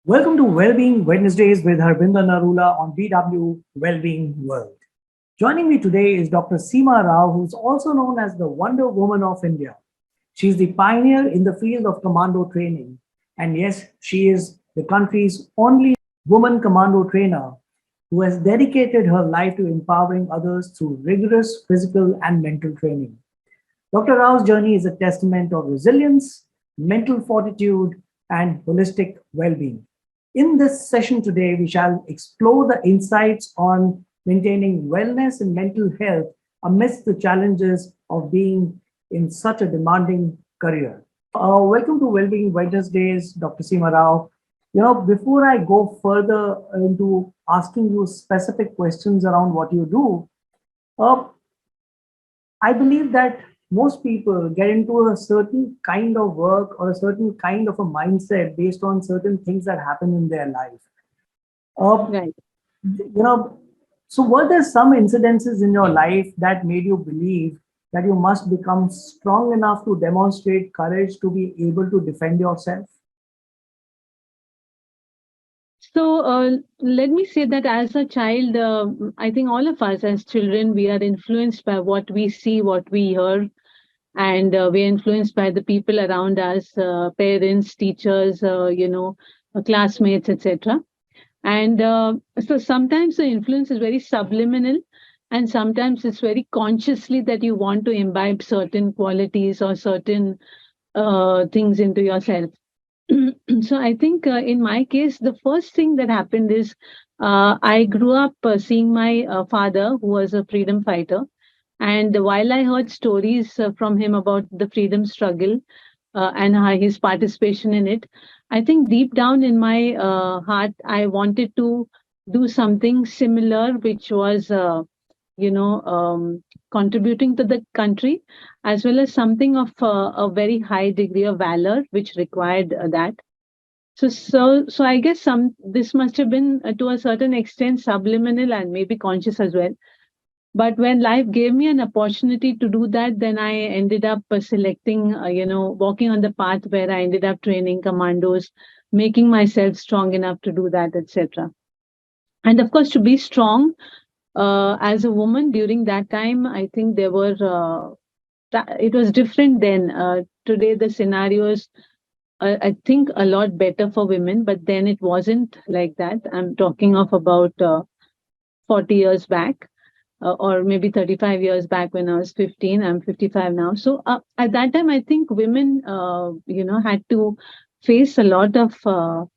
Welcome to Wellbeing Wednesdays with Harbinda Narula on BW Wellbeing World. Joining me today is Dr. Seema Rao, who's also known as the Wonder Woman of India. She's the pioneer in the field of commando training. And yes, she is the country's only woman commando trainer who has dedicated her life to empowering others through rigorous physical and mental training. Dr. Rao's journey is a testament of resilience, mental fortitude, and holistic well being. In this session today, we shall explore the insights on maintaining wellness and mental health amidst the challenges of being in such a demanding career. Welcome to Wellbeing Wednesdays, Dr. Seema Rao. Before I go further into asking you specific questions around what you do, uh, I believe that most people get into a certain kind of work or a certain kind of a mindset based on certain things that happen in their life. Uh, Right. you know, so were there some incidences in your life that made you believe that you must become strong enough to demonstrate courage to be able to defend yourself? So let me say that as a child, I think all of us as children, we are influenced by what we see, what we hear, and we're influenced by the people around us, parents, teachers, classmates, etc. And so sometimes the influence is very subliminal, and sometimes it's very consciously that you want to imbibe certain qualities or certain things into yourself. So I think in my case, the first thing that happened is I grew up seeing my father, who was a freedom fighter. And while I heard stories from him about the freedom struggle and his participation in it, I think deep down in my heart, I wanted to do something similar, which was you know, contributing to the country, as well as something of a very high degree of valor, which required that. So I guess this must have been to a certain extent subliminal and maybe conscious as well. But when life gave me an opportunity to do that, then I ended up selecting, walking on the path where I ended up training commandos, making myself strong enough to do that, etc. And of course, to be strong as a woman during that time, I think there were it was different then. Today, the scenarios I think a lot better for women, but then it wasn't like that. I'm talking of about 40 years back, or maybe 35 years back when I was 15. I'm 55 now. So at that time, I think women, had to face a lot of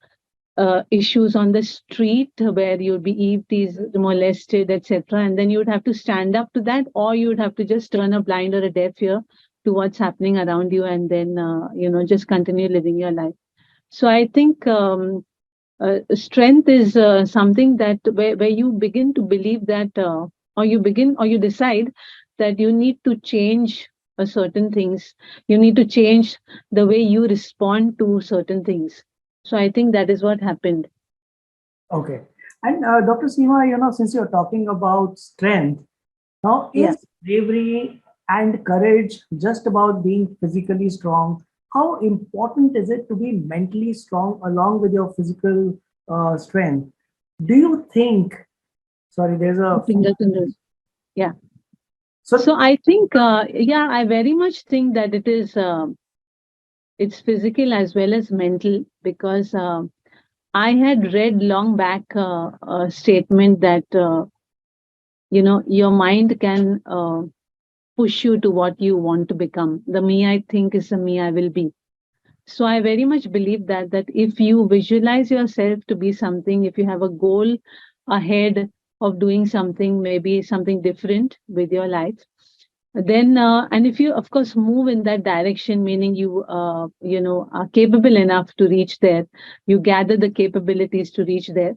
issues on the street where you'd be teased, molested, etc. And then you would have to stand up to that, or you would have to just turn a blind or a deaf ear to what's happening around you, and then just continue living your life. So I think strength is something that where you begin to believe that, or you decide that you need to change certain things. You need to change the way you respond to certain things. So I think that is what happened. Okay. And Dr. Seema, since you're talking about strength, now, Yeah. is bravery and courage just about being physically strong? How important is it to be mentally strong along with your physical strength? Do you think, sorry, there's a phone. Finger to nose. Yeah. So So, I think, yeah, I very much think that it is, it's physical as well as mental, because I had read long back a statement that, your mind can push you to what you want to become. The me I think is the me I will be. So I very much believe that if you visualize yourself to be something, if you have a goal ahead of doing something, maybe something different with your life, then and if you of course move in that direction, meaning you are capable enough to reach there, you gather the capabilities to reach there,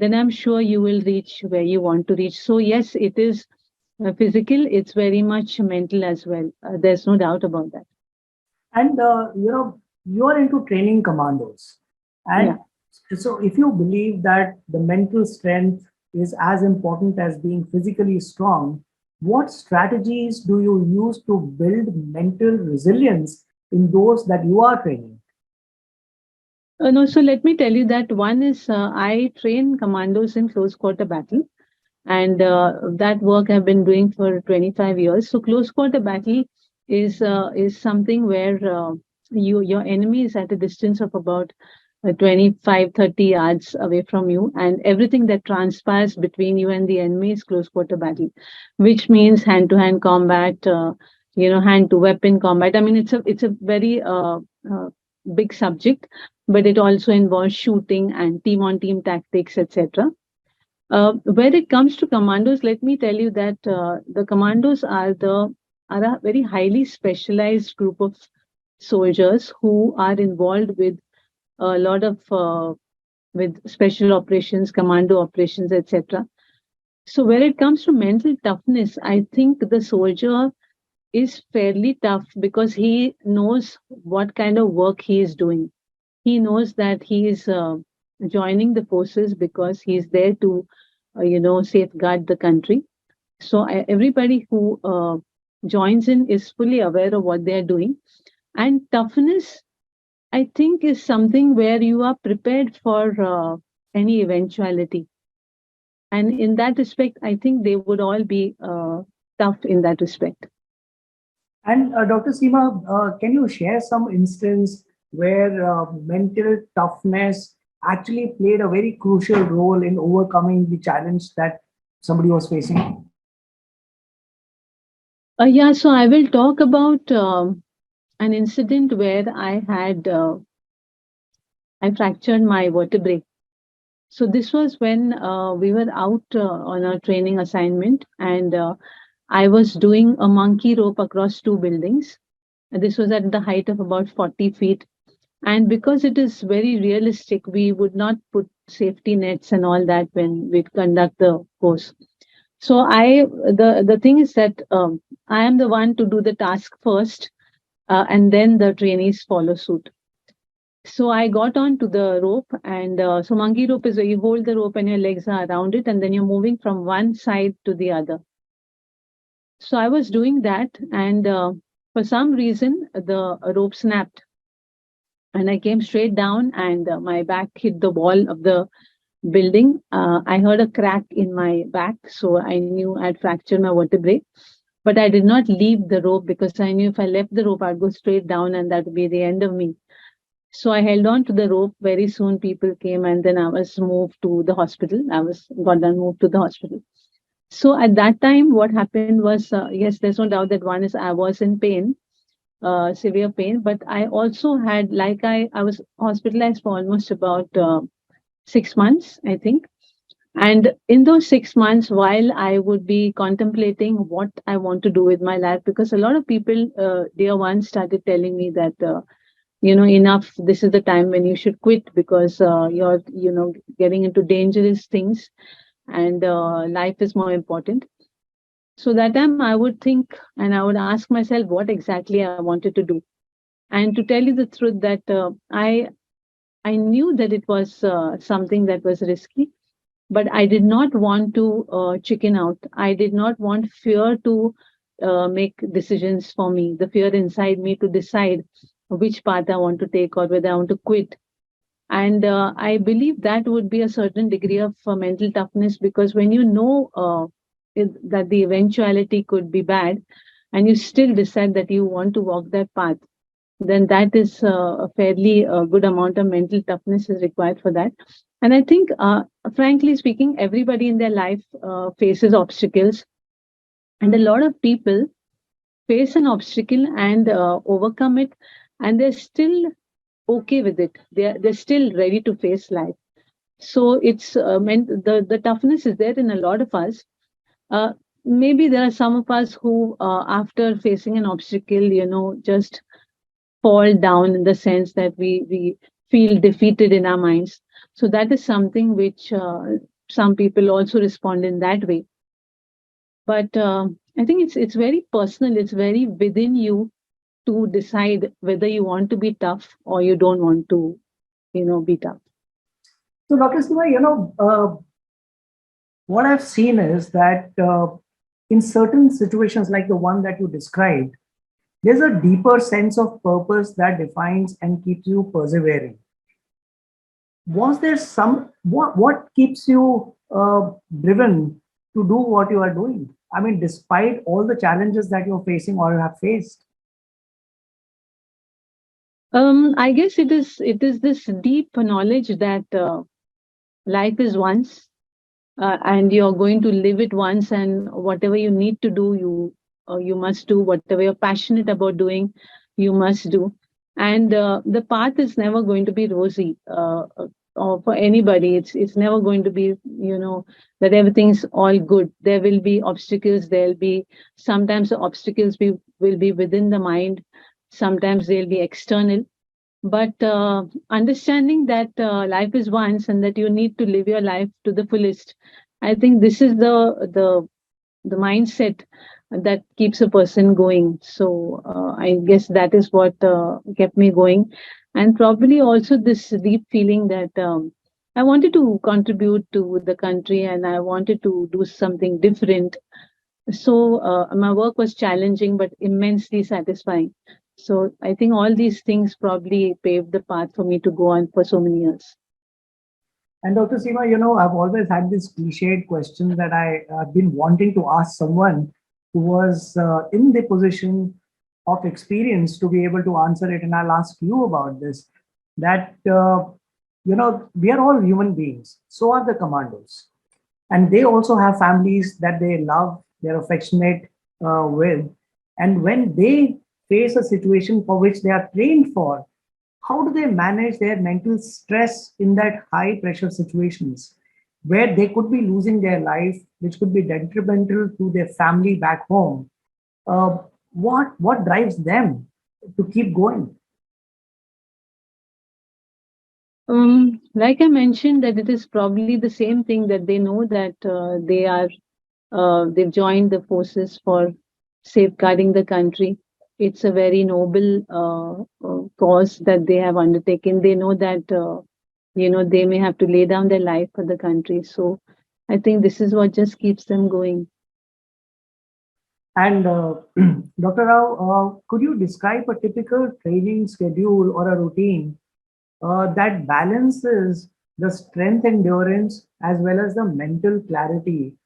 then I'm sure you will reach where you want to reach. So yes, it is physical, it's very much mental as well. There's no doubt about that. and you're into training commandos. Yeah. And so, if you believe that the mental strength is as important as being physically strong, what strategies do you use to build mental resilience in those that you are training? No, so let me tell you that one is I train commandos in close quarter battle, and that work I've been doing for 25 years. So close quarter battle is something where your enemy is at a distance of about 25, 30 yards away from you, and everything that transpires between you and the enemy is close quarter battle, which means hand to hand combat, hand to weapon combat. I mean, it's a very uh, big subject, but it also involves shooting and team on team tactics, etc. When it comes to commandos, let me tell you that the commandos are a very highly specialized group of soldiers who are involved with a lot of with special operations, commando operations, etc. So when it comes to mental toughness, I think the soldier is fairly tough because he knows what kind of work he is doing. He knows that he is joining the forces because he is there to, safeguard the country. So everybody who joins in is fully aware of what they are doing. And toughness, I think, is something where you are prepared for any eventuality. And in that respect, I think they would all be tough in that respect. And Dr. Seema, can you share some instance where mental toughness actually played a very crucial role in overcoming the challenge that somebody was facing? Yeah, so I will talk about an incident where I fractured my vertebrae. So this was when we were out on a training assignment, and I was doing a monkey rope across two buildings. This was at the height of about 40 feet. And because it is very realistic, we would not put safety nets and all that when we conduct the course. So the thing is that I am the one to do the task first, and then the trainees follow suit. So I got on to the rope, and so monkey rope is where you hold the rope and your legs are around it, and then you're moving from one side to the other. So I was doing that, and for some reason the rope snapped, and I came straight down, and my back hit the wall of the building. I heard a crack in my back, so I knew I'd fractured my vertebrae. But I did not leave the rope because I knew if I left the rope, I'd go straight down, and that would be the end of me. So I held on to the rope. Very soon, people came, and then I was moved to the hospital. I was got done moved to the hospital. So at that time, what happened was, yes, there's no doubt that one is I was in pain, severe pain, but I also had, like, I was hospitalized for almost about 6 months, I think. And in those 6 months, while I would be contemplating what I want to do with my life, because a lot of people, dear ones, started telling me that, enough, this is the time when you should quit because you're, getting into dangerous things, and life is more important. So that time I would think and I would ask myself what exactly I wanted to do. And to tell you the truth, that I knew that it was something that was risky, but I did not want to chicken out. I did not want fear to make decisions for me, the fear inside me to decide which path I want to take or whether I want to quit. And I believe that would be a certain degree of mental toughness, because when you know that the eventuality could be bad and you still decide that you want to walk that path, then that is a fairly good amount of mental toughness is required for that. And I think, frankly speaking, everybody in their life faces obstacles, and a lot of people face an obstacle and overcome it, and they're still okay with it. They're still ready to face life. So it's meant the toughness is there in a lot of us. Uh, Maybe there are some of us who, after facing an obstacle, just fall down in the sense that we feel defeated in our minds. So that is something which some people also respond in that way. But I think it's very personal. It's very within you to decide whether you want to be tough or you don't want to, be tough. So, Dr. Seema, what I've seen is that in certain situations like the one that you described, there's a deeper sense of purpose that defines and keeps you persevering. Was there some what keeps you driven to do what you are doing? I mean, despite all the challenges that you're facing or have faced. I guess it is this deep knowledge that life is once, and you're going to live it once, and whatever you need to do, you must do. Whatever you're passionate about doing, you must do. And the path is never going to be rosy, or for anybody. It's never going to be, that everything's all good. There will be obstacles. There'll be sometimes the obstacles will be within the mind. Sometimes they'll be external, but understanding that life is once and that you need to live your life to the fullest. I think this is the mindset that keeps a person going. So I guess that is what kept me going, and probably also this deep feeling that I wanted to contribute to the country and I wanted to do something different. So my work was challenging but immensely satisfying. So I think all these things probably paved the path for me to go on for so many years. And Dr. Seema, I've always had this cliched question that I've been wanting to ask someone who was in the position of experience to be able to answer it. And I'll ask you about this that, we are all human beings. So are the commandos. And they also have families that they love, they're affectionate with. And when they face a situation for which they are trained for, how do they manage their mental stress in that high pressure situations where they could be losing their life, which could be detrimental to their family back home? Uh, what drives them to keep going? Like I mentioned, that it is probably the same thing that they know that they've joined the forces for safeguarding the country. It's a very noble cause that they have undertaken. They know that they may have to lay down their life for the country. So I think this is what just keeps them going. And Dr. Rao, could you describe a typical training schedule or a routine that balances the strength endurance as well as the mental clarity?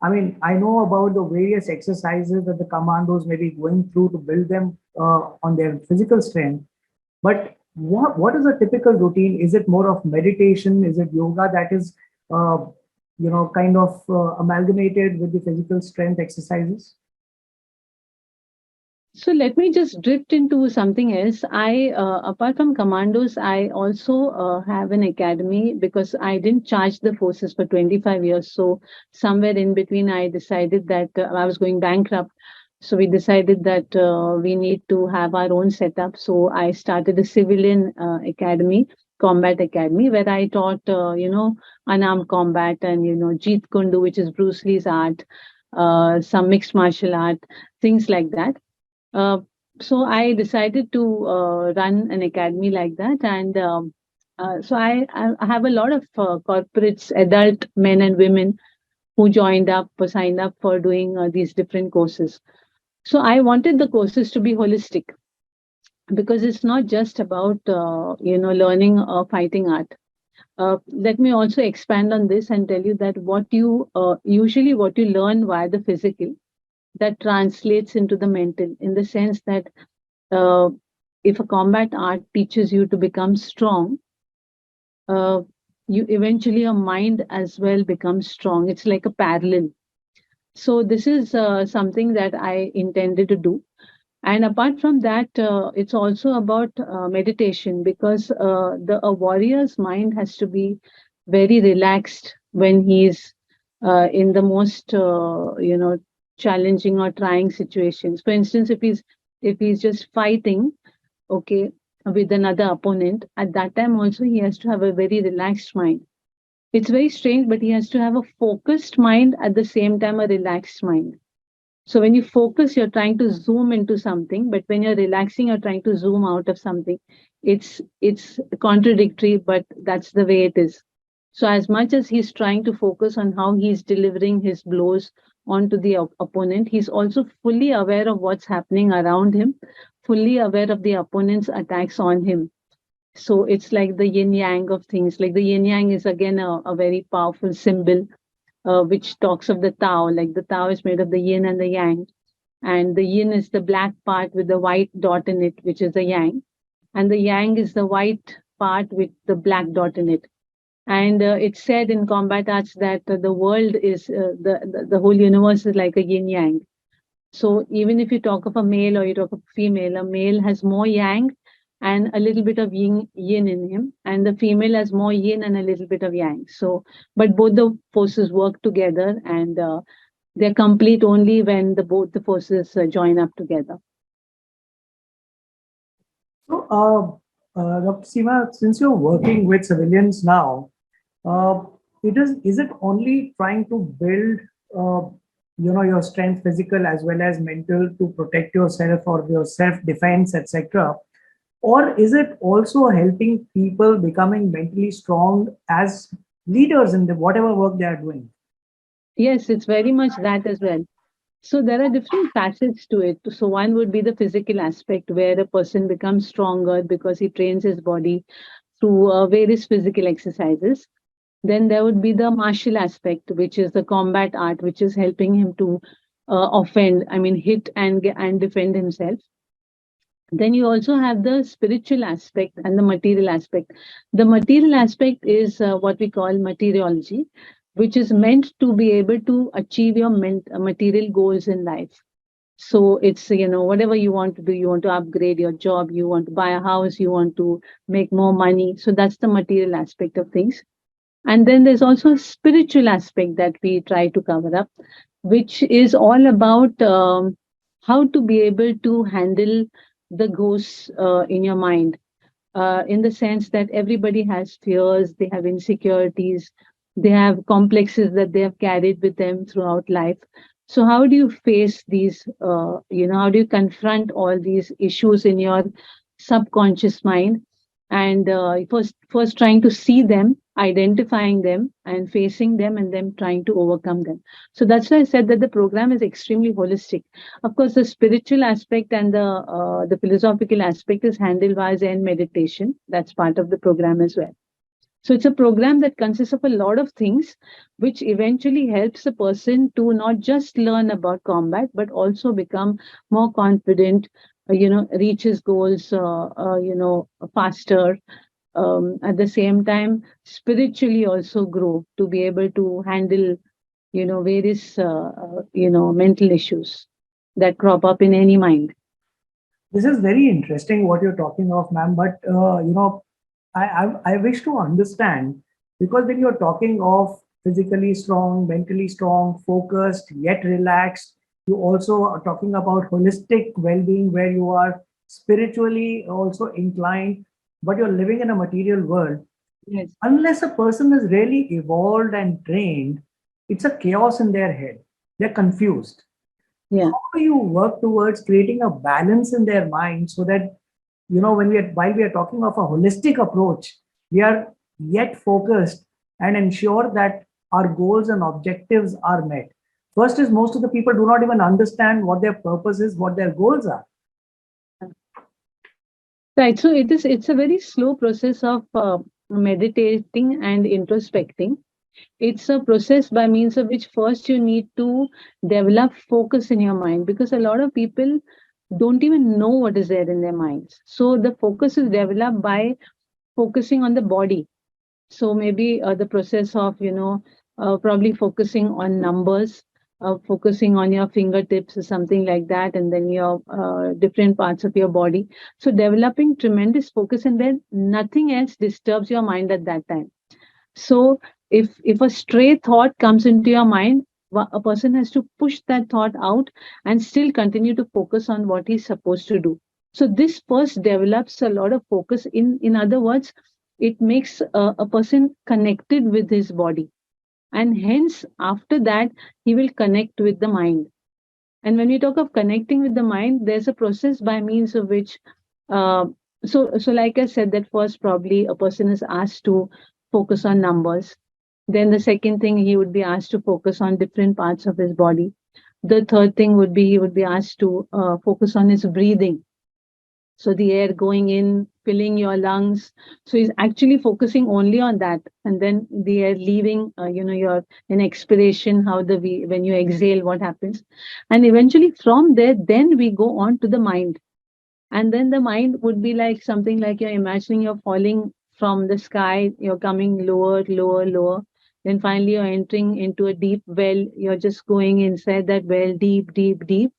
I mean, I know about the various exercises that the commandos may be going through to build them on their physical strength, but what is a typical routine? Is it more of meditation? Is it yoga that is, kind of amalgamated with the physical strength exercises? So let me just drift into something else. Apart from commandos, I also have an academy because I didn't charge the forces for 25 years. So somewhere in between, I decided that I was going bankrupt. So we decided that we need to have our own setup. So I started a civilian academy, combat academy, where I taught, unarmed combat and, Jeet Kundu, which is Bruce Lee's art, some mixed martial art, things like that. uh, so I decided to run an academy like that, and so I have a lot of corporates, adult men and women who joined up, signed up for doing these different courses. So I wanted the courses to be holistic because it's not just about learning fighting art. Let me also expand on this and tell you that what you learn via the physical, that translates into the mental, in the sense that uh, if a combat art teaches you to become strong, uh, you eventually your mind as well becomes strong. It's like a parallel. So this is something that I intended to do. And apart from that, it's also about meditation, because a warrior's mind has to be very relaxed when he's in the most challenging or trying situations. For instance, if he's just fighting, okay, with another opponent, at that time also he has to have a very relaxed mind. It's very strange, but he has to have a focused mind at the same time a relaxed mind. So when you focus, you're trying to zoom into something, but when you're relaxing, you're trying to zoom out of something. It's contradictory, but that's the way it is. So as much as he's trying to focus on how he's delivering his blows onto the opponent, he's also fully aware of what's happening around him, fully aware of the opponent's attacks on him. So it's like the yin yang of things. Like the yin yang is again a very powerful symbol which talks of the Tao. Like the Tao is made of the yin and the yang, and the yin is the black part with the white dot in it, which is the yang, and the yang is the white part with the black dot in it. And it's said in combat arts that the world is the whole universe is like a yin yang. So even if you talk of a male or you talk of a female, a male has more yang and a little bit of yin in him, and the female has more yin and a little bit of yang. So, but both the forces work together, and they're complete only when the both the forces join up together. So, Dr. Seema, since you're working with civilians now, uh, is it only trying to build, your strength, physical as well as mental, to protect yourself or your self defense, etc., or is it also helping people becoming mentally strong as leaders in the whatever work they are doing? Yes, it's very much that as well. So there are different facets to it. So one would be the physical aspect where a person becomes stronger because he trains his body through various physical exercises. Then there would be the martial aspect, which is the combat art, which is helping him to offend, I mean, hit and defend himself. Then you also have the spiritual aspect and the material aspect. The material aspect is what we call materiology, which is meant to be able to achieve your material goals in life. So it's, whatever you want to do, you want to upgrade your job, you want to buy a house, you want to make more money. So that's the material aspect of things. And then there's also a spiritual aspect that we try to cover up, which is all about how to be able to handle the ghosts in your mind, in the sense that everybody has fears, they have insecurities, they have complexes that they have carried with them throughout life. So, how do you face these? How do you confront all these issues in your subconscious mind? And first trying to see them, identifying them, and facing them, and then trying to overcome them. So that's why I said that the program is extremely holistic. Of course, the spiritual aspect and the philosophical aspect is handled by Zen meditation. That's part of the program as well. So it's a program that consists of a lot of things, which eventually helps a person to not just learn about combat, but also become more confident, reach his goals, faster. At the same time, spiritually also grow to be able to handle, various, mental issues that crop up in any mind. This is very interesting what you're talking of, ma'am. But I wish to understand, because when you're talking of physically strong, mentally strong, focused yet relaxed, you also are talking about holistic well-being, where you are spiritually also inclined, but you're living in a material world. Yes. Unless a person is really evolved and trained, it's a chaos in their head. They're confused. Yeah. How do you work towards creating a balance in their mind, so that, when while we are talking of a holistic approach, we are yet focused and ensure that our goals and objectives are met? First is, most of the people do not even understand what their purpose is, what their goals are. Right. So it's a very slow process of meditating and introspecting. It's a process by means of which first you need to develop focus in your mind, because a lot of people don't even know what is there in their minds. So the focus is developed by focusing on the body. So maybe the process of, probably focusing on numbers, focusing on your fingertips or something like that, and then your different parts of your body. So developing tremendous focus, and then nothing else disturbs your mind at that time. So if a stray thought comes into your mind, a person has to push that thought out and still continue to focus on what he's supposed to do. So this first develops a lot of focus. In other words, it makes a person connected with his body, and hence after that he will connect with the mind. And when we talk of connecting with the mind, there's a process by means of which, uh, so like I said, that first probably a person is asked to focus on numbers. Then the second thing, he would be asked to focus on different parts of his body. The third thing would be he would be asked to focus on his breathing. So the air going in filling your lungs. So he's actually focusing only on that, and then the air leaving, your in expiration, how when you exhale, what happens. And eventually from there, then we go on to the mind. And then the mind would be like something like you're imagining you're falling from the sky, you're coming lower, lower, lower. Then finally you're entering into a deep well. You're just going inside that well, deep, deep, deep,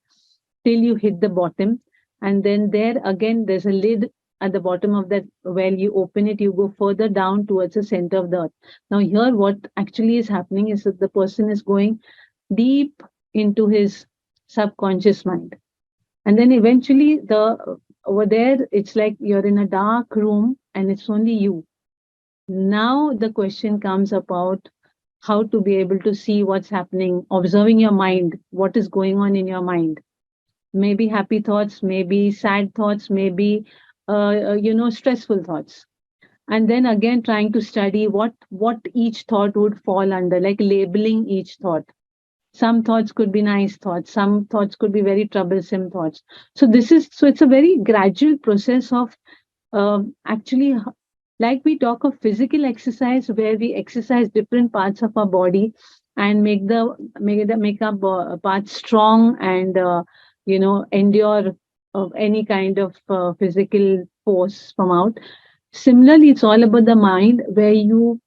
till you hit the bottom. And then there again, there's a lid at the bottom of that well. You open it, you go further down towards the center of the earth. Now, here, what actually is happening is that the person is going deep into his subconscious mind. And then eventually, the over there, it's like you're in a dark room and it's only you. Now, the question comes about how to be able to see what's happening, observing your mind, what is going on in your mind. Maybe happy thoughts, maybe sad thoughts, maybe stressful thoughts. And then again trying to study what each thought would fall under, like labeling each thought. Some thoughts could be nice thoughts, some thoughts could be very troublesome thoughts. So it's a very gradual process of actually, like we talk of physical exercise, where we exercise different parts of our body and make our parts strong and endure of any kind of physical force from out. Similarly, it's all about the mind, where you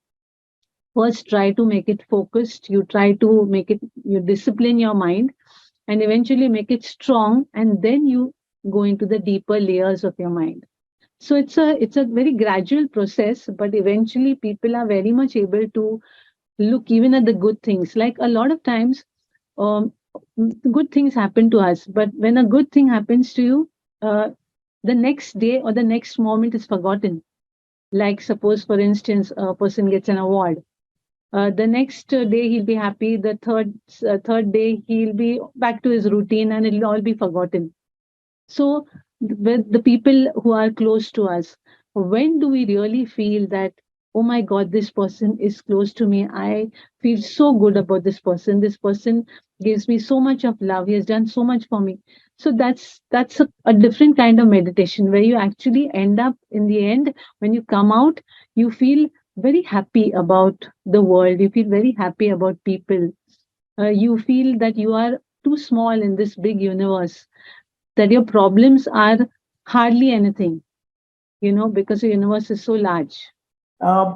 first try to make it focused, you try to make it, you discipline your mind, and eventually make it strong, and then you go into the deeper layers of your mind. So it's a very gradual process, but eventually people are very much able to look even at the good things. Like a lot of times, um, good things happen to us, but when a good thing happens to you, the next day or the next moment is forgotten. Like suppose, for instance, a person gets an award. The next day he'll be happy. The third day he'll be back to his routine, and it'll all be forgotten. So, with the people who are close to us, when do we really feel that, oh my God, this person is close to me? I feel so good about this person. This person gives me so much of love. He has done so much for me. So that's a different kind of meditation, where you actually end up in the end, when you come out, you feel very happy about the world. You feel very happy about people. You feel that you are too small in this big universe, that your problems are hardly anything, because the universe is so large. Uh,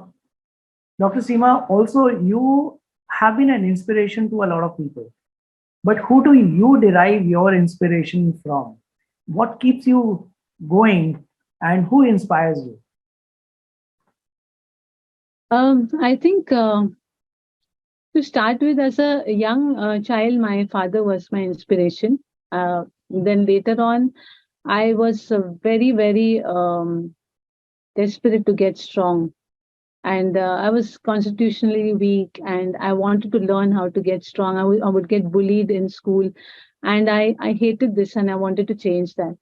Dr. Seema, also you have been an inspiration to a lot of people. But who do you derive your inspiration from? What keeps you going and who inspires you? I think to start with, as a young child, my father was my inspiration. Then later on, I was very, very desperate to get strong. And I was constitutionally weak, and I wanted to learn how to get strong. I would get bullied in school, and I hated this, and I wanted to change that.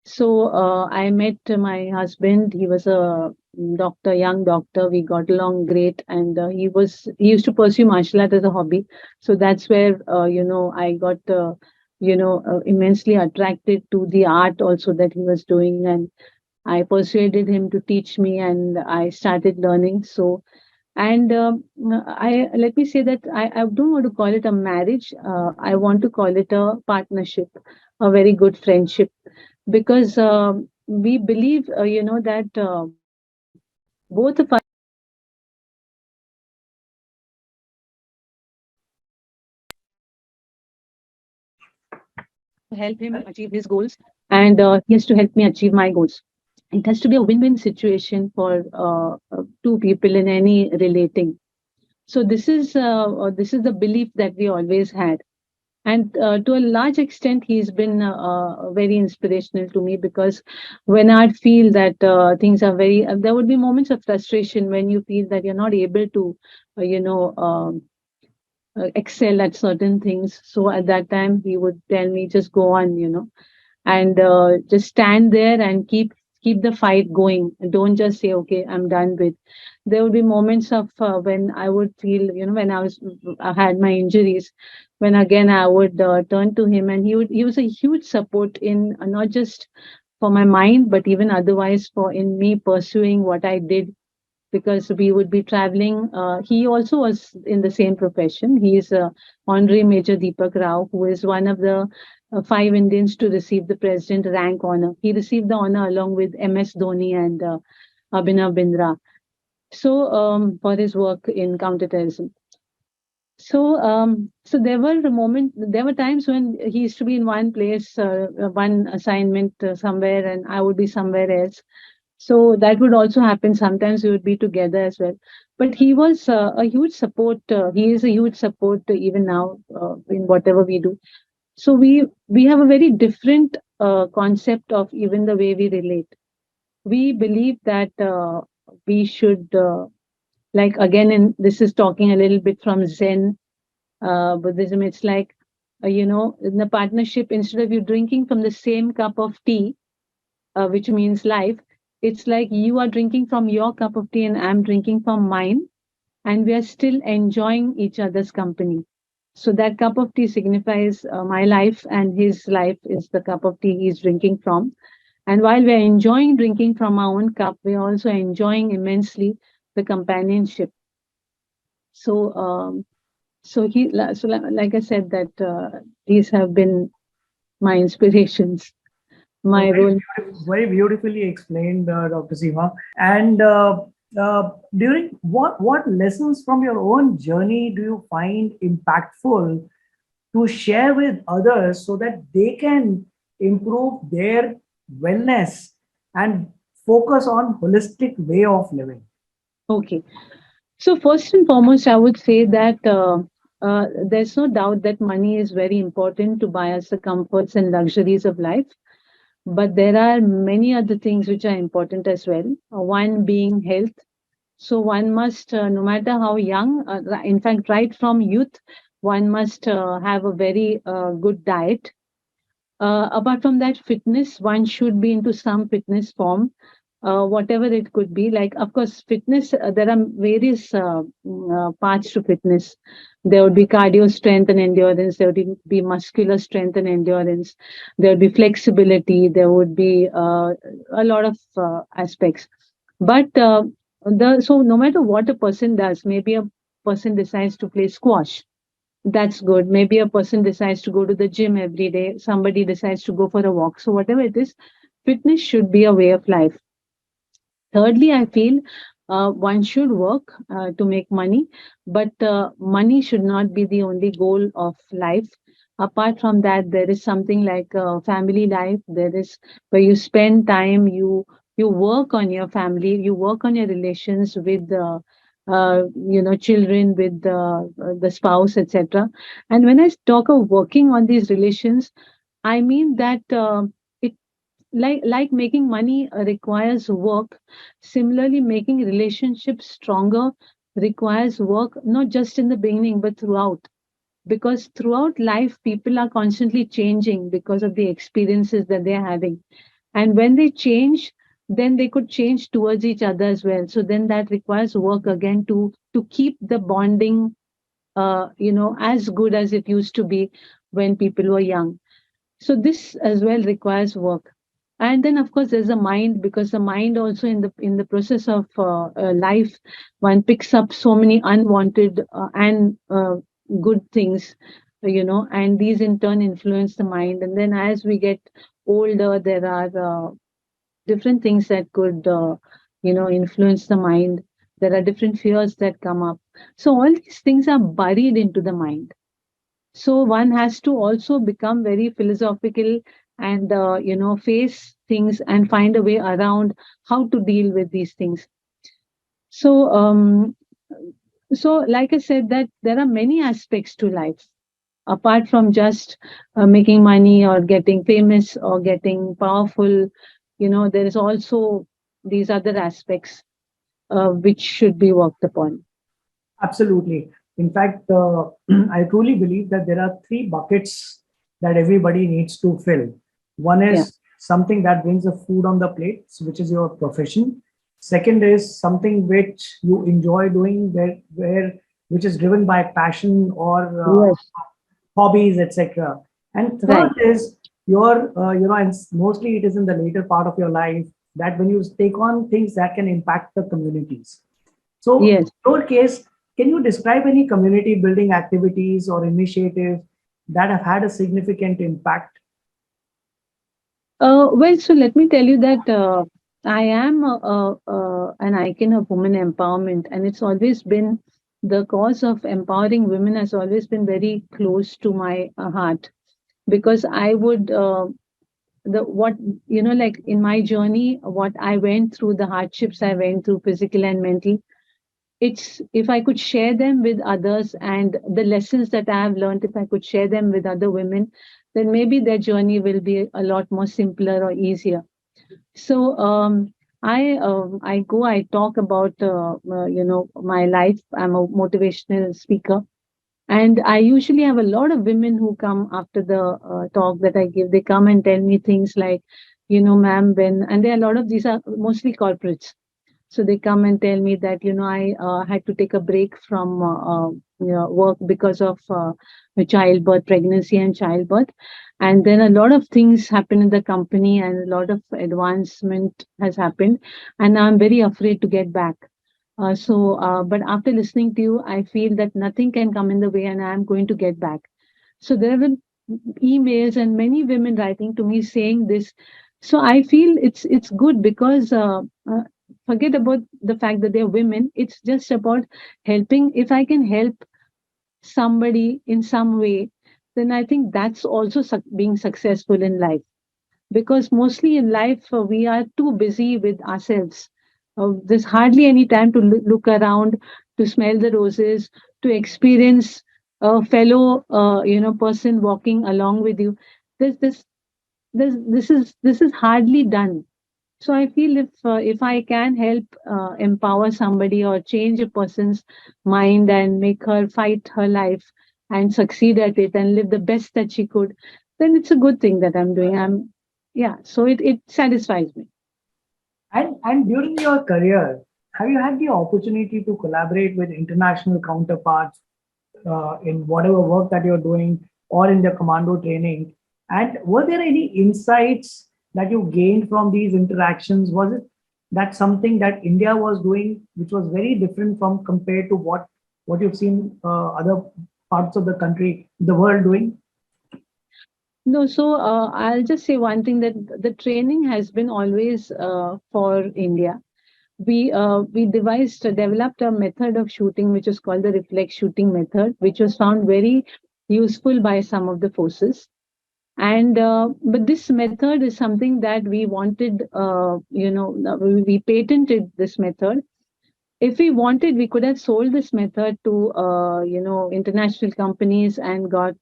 So I met my husband. He was a doctor, young doctor. We got along great, and he used to pursue martial art as a hobby. So that's where I got immensely attracted to the art also that he was doing, and I persuaded him to teach me, and I started learning. So, and I let me say that I don't want to call it a marriage. I want to call it a partnership, a very good friendship, because we believe, that both of us to help him achieve his goals, and he has to help me achieve my goals. It has to be a win-win situation for two people in any relating. So this is the belief that we always had, and to a large extent, he's been very inspirational to me, because when I'd feel that things are very, there would be moments of frustration when you feel that you're not able to, excel at certain things. So at that time, he would tell me, just go on, and just stand there and keep the fight going. Don't just say, okay, I'm done with. There would be moments of when I would feel, when I had my injuries, when again I would turn to him, and he was a huge support in not just for my mind, but even otherwise for in me pursuing what I did, because we would be traveling. He also was in the same profession. He is Honorary Major Deepak Rao, who is one of the five Indians to receive the President rank honor. He received the honor along with MS Dhoni and Abhinav Bindra. So, for his work in counterterrorism. So there were times when he used to be in one place, one assignment somewhere, and I would be somewhere else. So that would also happen. Sometimes we would be together as well. But he was a huge support. He is a huge support even now in whatever we do. So we have a very different concept of even the way we relate. We believe that we should like again, and this is talking a little bit from Zen Buddhism. It's like in the partnership, instead of you drinking from the same cup of tea, which means life, it's like you are drinking from your cup of tea and I'm drinking from mine, and we are still enjoying each other's company. So that cup of tea signifies my life, and his life is the cup of tea he's drinking from. And while we're enjoying drinking from our own cup, we're also enjoying immensely the companionship. So, like I said, that these have been my inspirations, my role. Very beautifully explained, Dr. Seema. And during what lessons from your own journey do you find impactful to share with others so that they can improve their wellness and focus on holistic way of living? Okay. So first and foremost, I would say that there's no doubt that money is very important to buy us the comforts and luxuries of life. But there are many other things which are important as well. One being health. So one must, no matter how young, in fact, right from youth, one must have a very good diet. Apart from that, fitness, one should be into some fitness form, whatever it could be. Like, of course, fitness, there are various parts to fitness. There would be cardio strength and endurance, there would be muscular strength and endurance, there would be flexibility, there would be a lot of aspects. But so no matter what a person does, maybe a person decides to play squash, that's good. Maybe a person decides to go to the gym every day. Somebody decides to go for a walk. So, whatever it is, fitness should be a way of life. Thirdly, I feel one should work to make money, but money should not be the only goal of life. Apart from that, there is something like family life. There is where you spend time, you work on your family, you work on your relations with children, with the spouse, etc. And when I talk of working on these relations, I mean that it like making money requires work. Similarly, making relationships stronger requires work, not just in the beginning but throughout, because throughout life people are constantly changing because of the experiences that they're having, and when they change, then they could change towards each other as well. So then that requires work again to keep the bonding as good as it used to be when people were young. So this as well requires work. And then of course there's a mind, because the mind also in the process of life, one picks up so many unwanted and good things, and these in turn influence the mind. And then as we get older, there are different things that could influence the mind. There are different fears that come up. So all these things are buried into the mind. So one has to also become very philosophical and face things and find a way around how to deal with these things. So um so like I said, that there are many aspects to life apart from just making money or getting famous or getting powerful. There is also these other aspects which should be worked upon. Absolutely. In fact, I truly believe that there are three buckets that everybody needs to fill. One Yeah. is something that brings the food on the plate, so which is your profession. Second is something which you enjoy doing, where which is driven by passion or Yes. hobbies, etc. And third Right. is and mostly it is in the later part of your life that when you take on things that can impact the communities. So, Yes. in your case, can you describe any community building activities or initiatives that have had a significant impact? Well, so let me tell you that I am an icon of women empowerment, and it's always been the cause of empowering women has always been very close to my heart, because I would the what like in my journey, what I went through, the hardships I went through, physical and mental. It's if I could share them with others, and the lessons that I have learned, if I could share them with other women, then maybe their journey will be a lot more simpler or easier. So I talk about my life. I'm a motivational speaker, and I usually have a lot of women who come after the talk that I give. They come and tell me things like, ma'am, when, and there are a lot of these are mostly corporates, so they come and tell me that, I had to take a break from work because of childbirth, pregnancy, and childbirth. And then a lot of things happen in the company, and a lot of advancement has happened. And now I'm very afraid to get back. But after listening to you, I feel that nothing can come in the way, and I'm going to get back. So there have been emails and many women writing to me saying this. So I feel it's good because forget about the fact that they're women. It's just about helping. If I can help somebody in some way, then I think that's also being successful in life, because mostly in life we are too busy with ourselves. There's hardly any time to look around, to smell the roses, to experience a fellow person walking along with you. This this this is hardly done. So I feel if I can help empower somebody or change a person's mind and make her fight her life and succeed at it and live the best that she could, then it's a good thing that I'm doing. Yeah, so it satisfies me. And during your career, have you had the opportunity to collaborate with international counterparts in whatever work that you're doing or in the commando training? And were there any insights that you gained from these interactions? Was it that something that India was doing, which was very different from compared to what you've seen other parts of the country, the world doing? No, so I'll just say one thing, that the training has been always for India. We developed a method of shooting which is called the reflex shooting method, which was found very useful by some of the forces. And but this method is something that we wanted. We patented this method. If we wanted, we could have sold this method to international companies and got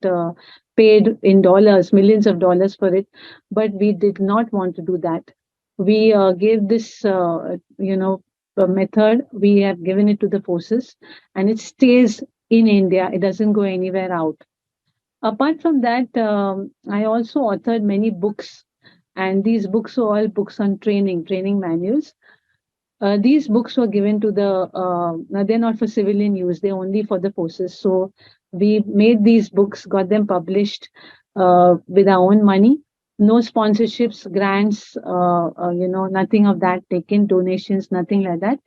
paid in dollars, millions of dollars for it. But we did not want to do that. We gave this method, we have given it to the forces, and it stays in India. It doesn't go anywhere out. Apart from that, I also authored many books, and these books are all books on training manuals. These books were given to now they're not for civilian use, they're only for the forces. So we made these books, got them published with our own money. No sponsorships, grants, nothing of that taken, donations, nothing like that.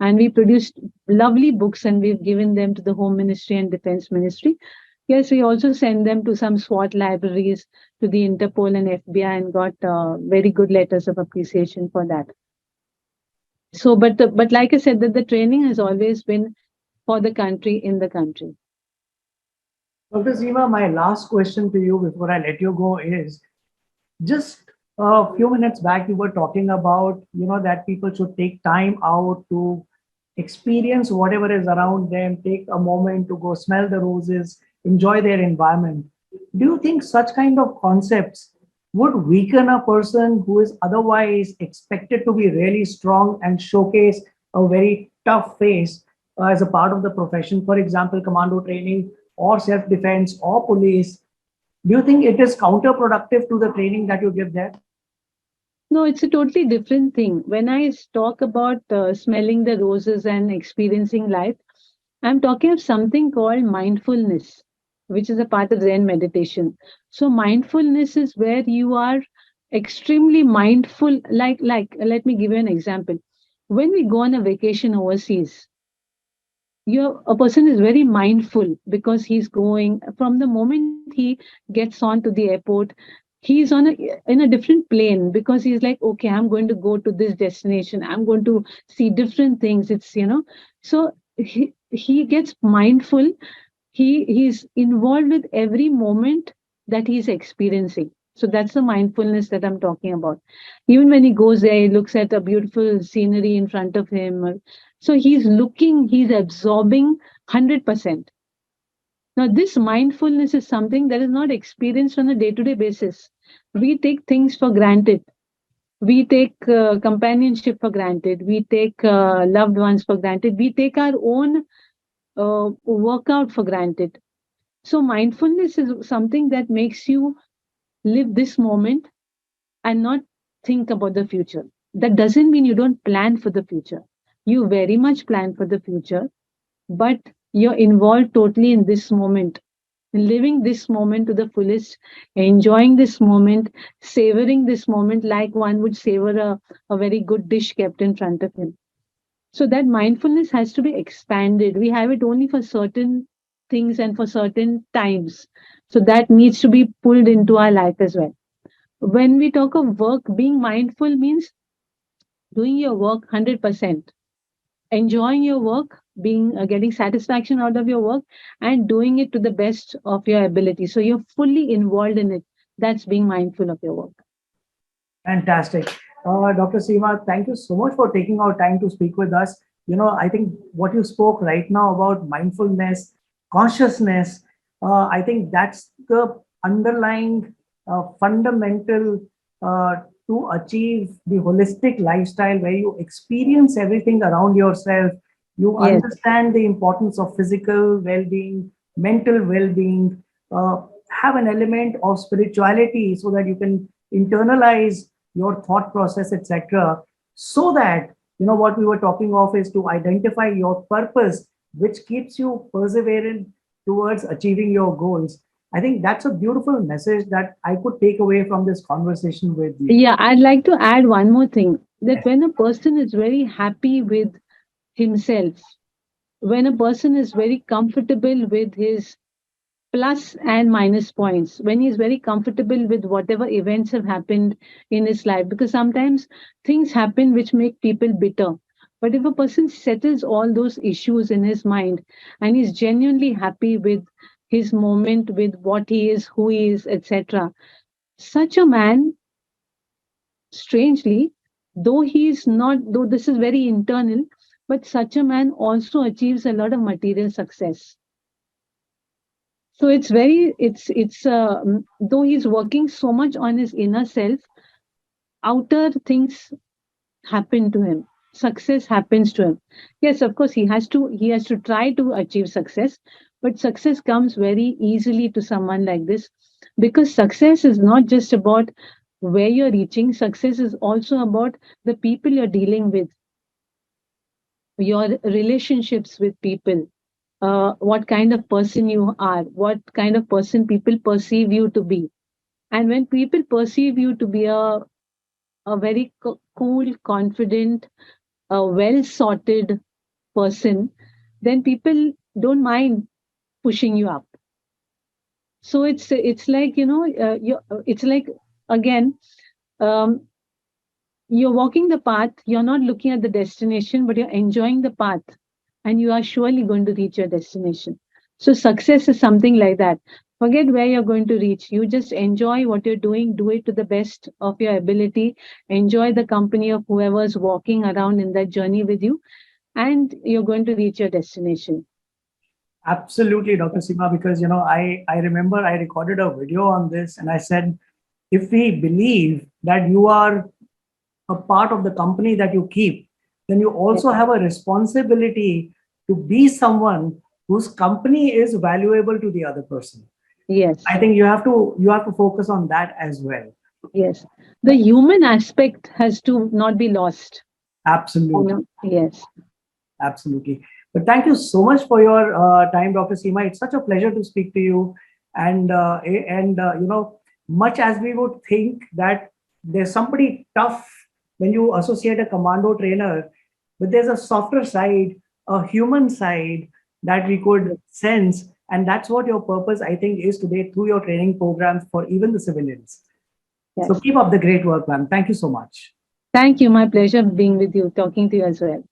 And we produced lovely books, and we've given them to the Home Ministry and Defense Ministry. Yes, we also send them to some SWAT libraries, to the Interpol and FBI, and got very good letters of appreciation for that. So, but like I said, that the training has always been for the country, in the country. Dr. Seema, my last question to you before I let you go is just a few minutes back, you were talking about, that people should take time out to experience whatever is around them, take a moment to go smell the roses, enjoy their environment. Do you think such kind of concepts would weaken a person who is otherwise expected to be really strong and showcase a very tough face as a part of the profession? For example, commando training or self defense or police. Do you think it is counterproductive to the training that you give there? No, it's a totally different thing. When I talk about smelling the roses and experiencing life, I'm talking of something called mindfulness. which is a part of Zen meditation. So mindfulness is where you are extremely mindful. Like let me give you an example. When we go on a vacation overseas, a person is very mindful because he's going from the moment he gets on to the airport, he's in a different plane because he's like, okay, I'm going to go to this destination, I'm going to see different things. So he gets mindful. He's involved with every moment that he's experiencing. So that's the mindfulness that I'm talking about. Even when he goes there, he looks at a beautiful scenery in front of him. So he's looking, he's absorbing 100%. Now this mindfulness is something that is not experienced on a day to day basis. We take things for granted. We take companionship for granted. We take loved ones for granted. We take our own workout for granted. So mindfulness is something that makes you live this moment and not think about the future. That doesn't mean you don't plan for the future. You very much plan for the future, but you're involved totally in this moment, living this moment to the fullest, enjoying this moment, savoring this moment like one would savor a very good dish kept in front of him. So that mindfulness has to be expanded. We have it only for certain things and for certain times. So that needs to be pulled into our life as well. When we talk of work, being mindful means doing your work 100%, enjoying your work, being getting satisfaction out of your work, and doing it to the best of your ability. So you're fully involved in it. That's being mindful of your work. Fantastic. Dr. Seema, thank you so much for taking our time to speak with us. I think what you spoke right now about mindfulness, consciousness, I think that's the underlying fundamental to achieve the holistic lifestyle where you experience everything around yourself. You Yes, understand the importance of physical well being, mental well being, have an element of spirituality so that you can internalize your thought process, etc. So that, what we were talking of is to identify your purpose, which keeps you perseverant towards achieving your goals. I think that's a beautiful message that I could take away from this conversation with you. yeah, I'd like to add one more thing, that Yes. when a person is very happy with himself, when a person is very comfortable with his plus and minus points, when he's very comfortable with whatever events have happened in his life, because sometimes things happen which make people bitter. But if a person settles all those issues in his mind and is genuinely happy with his moment, with what he is, who he is, etc., such a man, strangely, though this is very internal, but such a man also achieves a lot of material success. So though he's working so much on his inner self, outer things happen to him. Success happens to him. Yes, of course, he has to try to achieve success, but success comes very easily to someone like this, because success is not just about where you're reaching. Success is also about the people you're dealing with, your relationships with people, what kind of person you are, what kind of person people perceive you to be. And when people perceive you to be a very cool, confident, well sorted person, then people don't mind pushing you up. So it's like, it's like, again, um, you're walking the path, you're not looking at the destination, but you're enjoying the path, and you are surely going to reach your destination. So success is something like that. Forget where you're going to reach. You just enjoy what you're doing, do it to the best of your ability, enjoy the company of whoever's walking around in that journey with you, and you're going to reach your destination. Absolutely, Dr. Seema, because I remember I recorded a video on this and I said, if we believe that you are a part of the company that you keep, then you Yes. also have a responsibility to be someone whose company is valuable to the other person. I Yes. think you have to focus on that as well. Yes. The human aspect has to not be lost. Absolutely. Yes. Absolutely. But thank you so much for your time, Dr. Seema. It's such a pleasure to speak to you. And much as we would think that there's somebody tough when you associate a commando trainer, but there's a softer side, a human side that we could sense. And that's what your purpose, I think, is today through your training programs for even the civilians. So Yes. keep up the great work, ma'am. Thank you so much. Thank you. My pleasure being with you, talking to you as well.